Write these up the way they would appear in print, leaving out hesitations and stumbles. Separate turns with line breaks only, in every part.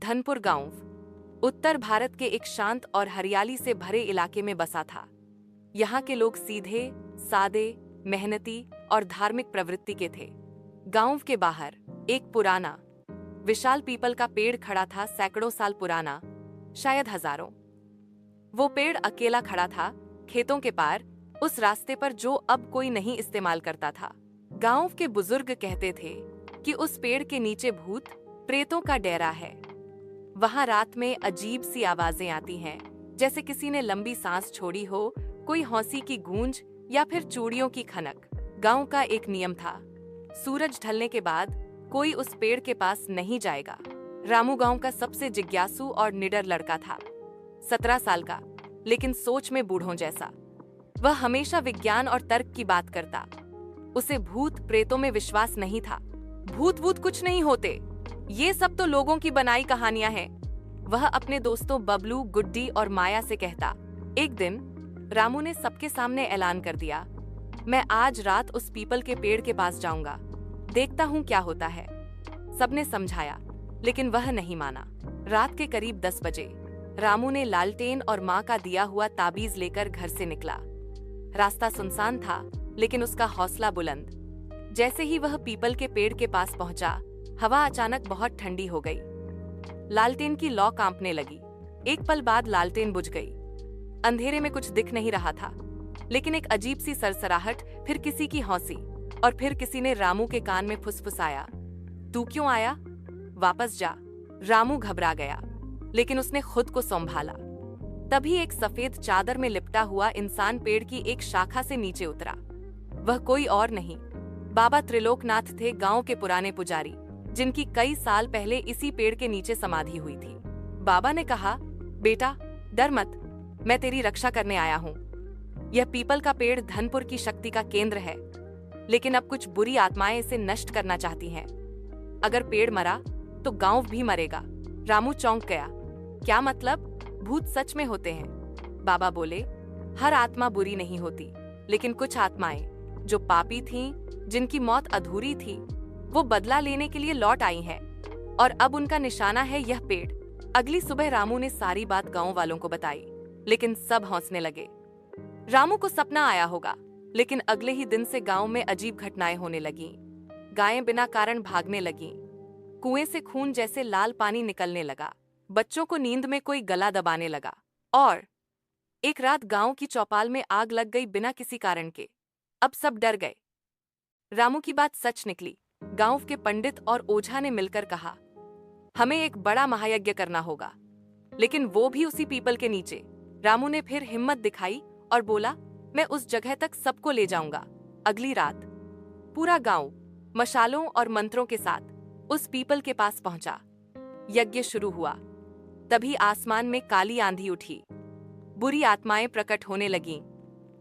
धनपुर गांव उत्तर भारत के एक शांत और हरियाली से भरे इलाके में बसा था। यहाँ के लोग सीधे, सादे, मेहनती और धार्मिक प्रवृत्ति के थे। गांव के बाहर एक पुराना, विशाल पीपल का पेड़ खड़ा था, सैकड़ों साल पुराना, शायद हजारों। वो पेड़ अकेला खड़ा था, खेतों के पार, उस रास्ते पर जो अब कोई नहीं इस्तेमाल करता था। गांव के बुजुर्ग कहते थे कि उस पेड़ के नीचे भूत प्रेतों का डेरा है। वहां रात में अजीब सी आवाजें आती हैं, जैसे किसी ने लंबी सांस छोड़ी हो, कोई हौंसी की गूंज या फिर चूड़ियों की खनक। गांव का एक नियम था, सूरज ढलने के बाद कोई उस पेड़ के पास नहीं जाएगा। रामू गांव का सबसे जिज्ञासु और निडर लड़का था, 17 साल का, लेकिन सोच में बूढ़ों जैसा। वह हमेशा विज्ञान और तर्क की बात करता। उसे भूत प्रेतों में विश्वास नहीं था। भूत वूत कुछ नहीं होते, ये सब तो लोगों की बनाई कहानियां हैं, वह अपने दोस्तों बबलू, गुड्डी और माया से कहता। एक दिन रामू ने सबके सामने ऐलान कर दिया, मैं आज रात उस पीपल के पेड़ के पास जाऊंगा, देखता हूं क्या होता है। सबने समझाया, लेकिन वह नहीं माना। रात के करीब 10 बजे रामू ने लालटेन और माँ का दिया हुआ ताबीज लेकर घर से निकला। रास्ता सुनसान था, लेकिन उसका हौसला बुलंद। जैसे ही वह पीपल के पेड़ के पास पहुंचा, हवा अचानक बहुत ठंडी हो गई। लालटेन की लौ कांपने लगी। एक पल बाद लालटेन बुझ गई। अंधेरे में कुछ दिख नहीं रहा था, लेकिन एक अजीब सी सरसराहट, फिर किसी की हौंसी, और फिर किसी ने रामू के कान में फुसफुसाया, तू क्यों आया? वापस जा। रामू घबरा गया, लेकिन उसने खुद को संभाला। तभी एक सफेद चादर में लिपटा हुआ इंसान पेड़ की एक शाखा से नीचे उतरा। वह कोई और नहीं, बाबा त्रिलोकनाथ थे, गांव के पुराने पुजारी, जिनकी कई साल पहले इसी पेड़ के नीचे समाधि हुई थी। बाबा ने कहा, बेटा डर मत, मैं तेरी रक्षा करने आया हूँ। यह पीपल का पेड़ धनपुर की शक्ति का केंद्र है, लेकिन अब कुछ बुरी आत्माएं इसे नष्ट करना चाहती हैं। अगर पेड़ मरा तो गांव भी मरेगा। रामू चौंक गया। क्या मतलब? भूत सच में होते हैं? बाबा बोले, हर आत्मा बुरी नहीं होती, लेकिन कुछ आत्माएं जो पापी थीं, जिनकी मौत अधूरी थी, वो बदला लेने के लिए लौट आई हैं, और अब उनका निशाना है यह पेड़। अगली सुबह रामू ने सारी बात गांव वालों को बताई, लेकिन सब हंसने लगे। रामू को सपना आया होगा, लेकिन अगले ही दिन से गांव में अजीब घटनाएं होने लगीं। गायें बिना कारण भागने लगीं, कुएं से खून जैसे लाल पानी निकलने लगा, बच्चों को नींद में कोई गला दबाने लगा, और एक रात गांव की चौपाल में आग लग गई बिना किसी कारण के। अब सब डर गए। रामू की बात सच निकली। गांव के पंडित और ओझा ने मिलकर कहा, हमें एक बड़ा महायज्ञ करना होगा, लेकिन वो भी उसी पीपल के नीचे। रामू ने फिर हिम्मत दिखाई और बोला, मैं उस जगह तक सबको ले जाऊंगा। अगली रात पूरा गांव मशालों और मंत्रों के साथ उस पीपल के पास पहुंचा। यज्ञ शुरू हुआ। तभी आसमान में काली आंधी उठी, बुरी आत्माएं प्रकट होने लगीं,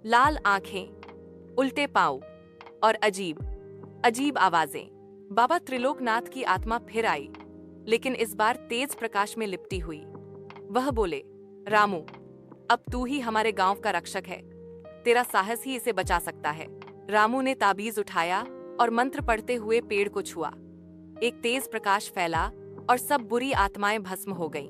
लाल आंखें, उल्टे पांव और अजीब अजीब आवाजें। बाबा त्रिलोकनाथ की आत्मा फिर आई, लेकिन इस बार तेज प्रकाश में लिपटी हुई। वह बोले, रामू, अब तू ही हमारे गांव का रक्षक है, तेरा साहस ही इसे बचा सकता है। रामू ने ताबीज उठाया और मंत्र पढ़ते हुए पेड़ को छुआ। एक तेज प्रकाश फैला और सब बुरी आत्माएं भस्म हो गईं।